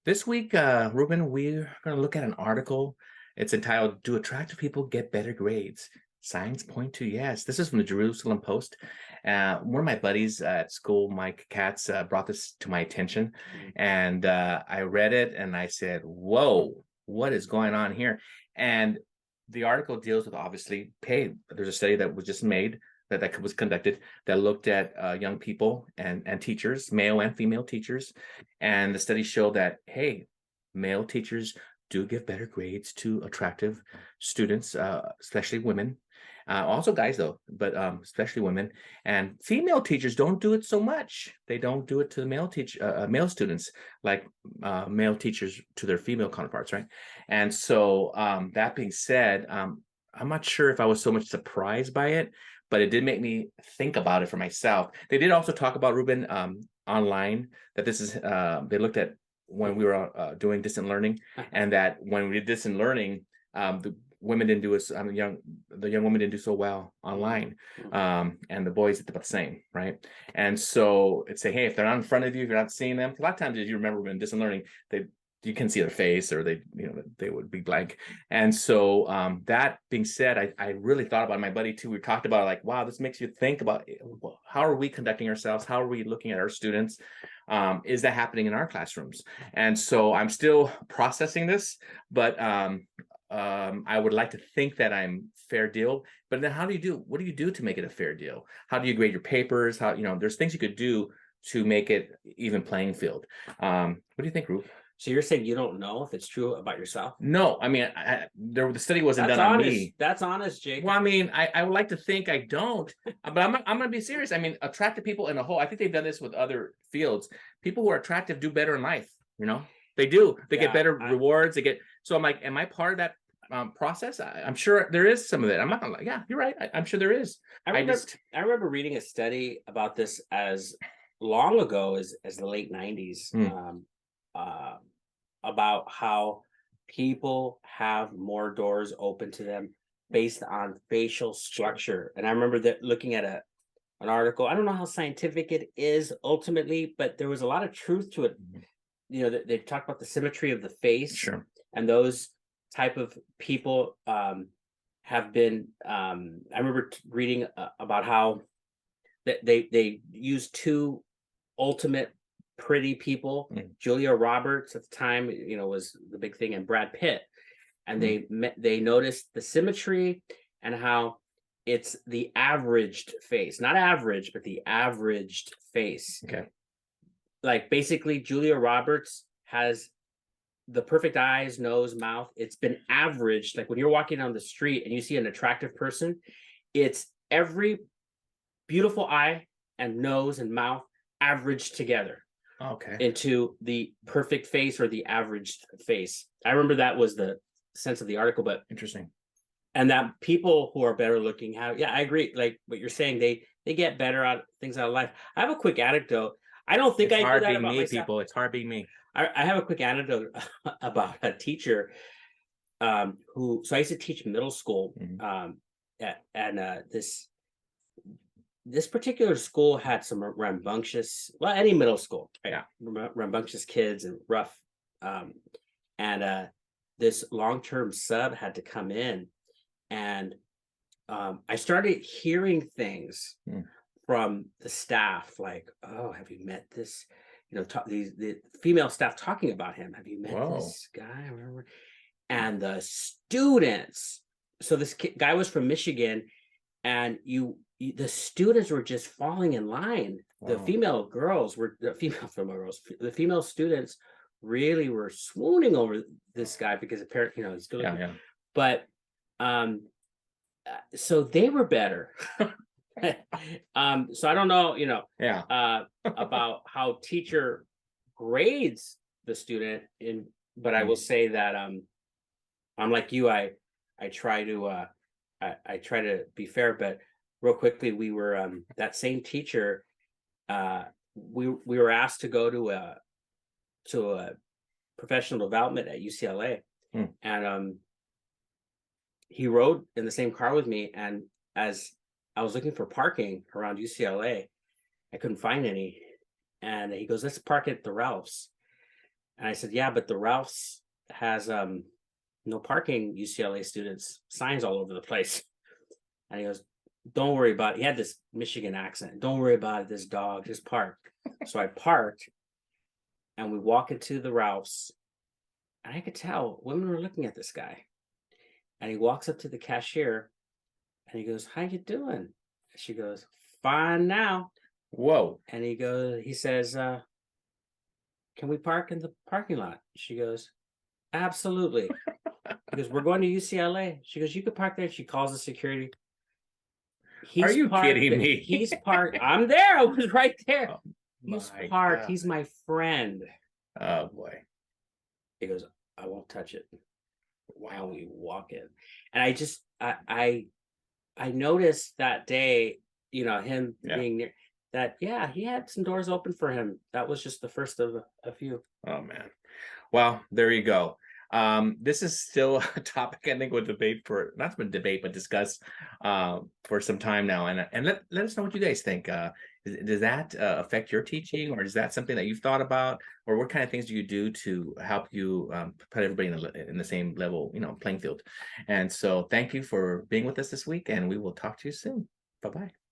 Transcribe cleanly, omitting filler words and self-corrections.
This week, Ruben, we're going to look at an article. It's entitled "Do Attractive People Get Better Grades?" Signs point to yes. This is from the Jerusalem Post. One of my buddies at school, Mike Katz, brought this to my attention, and I read it and I said, "Whoa, what is going on here?" And the article deals with obviously pay. There's a study that was just made that was conducted that looked at young people and teachers, male and female teachers, and the studies show that, hey, male teachers do give better grades to attractive students, especially women. Also guys though, but especially women. And female teachers don't do it so much. They don't do it to the male students like male teachers to their female counterparts, right? And so that being said, I'm not sure if I was so much surprised by it, but it did make me think about it for myself. They did also talk about, Ruben, online, that this is they looked at when we were doing distant learning, and that when we did distant learning, the women didn't do as the young women didn't do so well online, and the boys did about the same, right? And so it's say, hey, if they're not in front of you, if you're not seeing them, a lot of times, as you remember, when distant learning, they you can see their face, or they would be blank. And so that being said, I really thought about my buddy too. We talked about, like, wow, this makes you think about, how are we conducting ourselves? How are we looking at our students? Is that happening in our classrooms? And so I'm still processing this, but I would like to think that I'm fair deal. But then what do you do to make it a fair deal? How do you grade your papers? There's things you could do to make it even playing field. What do you think, Ruth? So you're saying you don't know if it's true about yourself? No, I mean, the study wasn't That's done on honest. me. That's honest, Jake. Well, I mean, I would like to think I don't, but I'm going to be serious. I mean, attractive people in a whole, I think they've done this with other fields. People who are attractive do better in life. They do. They get better rewards. So I'm like, am I part of that process? I'm sure there is some of it. I'm not gonna, yeah, you're right. I'm sure there is. I remember reading a study about this as long ago as the late 90s, about how people have more doors open to them based on facial structure. And I remember that looking at an article. I don't know how scientific it is ultimately, but there was a lot of truth to it. They talk about the symmetry of the face. Sure. And those type of people have been. I remember reading about how that they use two ultimate pretty people. Julia Roberts at the time, was the big thing, and Brad Pitt, and they noticed the symmetry and how it's the averaged face, not average, but the averaged face. Okay. Like, basically, Julia Roberts has the perfect eyes, nose, mouth. It's been averaged. Like, when you're walking down the street and you see an attractive person, it's every beautiful eye and nose and mouth averaged together. Okay. Into the perfect face, or the averaged face. I remember that was the sense of the article, but interesting. And that people who are better looking I agree. Like what you're saying, they get better at things out of life. I have a quick anecdote. I don't think it's I hard do that being about me, myself. people. It's hard being me. I have a quick anecdote about a teacher so I used to teach middle school, and this particular school had some rambunctious, well, any middle school, right? Yeah, rambunctious kids and rough, and this long-term sub had to come in, and I started hearing things from the staff, like, "Oh, have you met this?" The female staff talking about him. "Have you met this guy?" And the students. So this guy was from Michigan, and the students were just falling in line. The female students really were swooning over this guy because apparently, he's good looking. Yeah. But so they were better. So I don't know, about how teacher grades the student but I will say that I'm like you. I try to be fair, but real quickly, we were that same teacher. We were asked to go to a professional development at UCLA, and he rode in the same car with me. And as I was looking for parking around UCLA, I couldn't find any. And he goes, "Let's park at the Ralphs." And I said, yeah, but the Ralph's has no parking UCLA students signs all over the place. And he goes, don't worry about it. He had this Michigan accent. Don't worry about it. This dog, just park. So I parked and we walk into the Ralph's. And I could tell women were looking at this guy. And he walks up to the cashier and he goes, how you doing? And she goes, fine now. Whoa. And he says, can we park in the parking lot? She goes, absolutely. Because we're going to UCLA. She goes, you could park there. She calls the security. Are you kidding me? He's parked. I'm there. I was right there. Oh, He's my parked. God. He's my friend. Oh boy. He goes, I won't touch it. While we walk in. And I noticed that day, him being near that, yeah, he had some doors open for him. That was just the first of a few. Oh man. Well, there you go. This is still a topic I think we'll debate for, not to debate, but discuss for some time now. And let us know what you guys think. Does that affect your teaching, or is that something that you've thought about, or what kind of things do you do to help you put everybody in the same level, playing field? And so thank you for being with us this week, and we will talk to you soon. Bye-bye.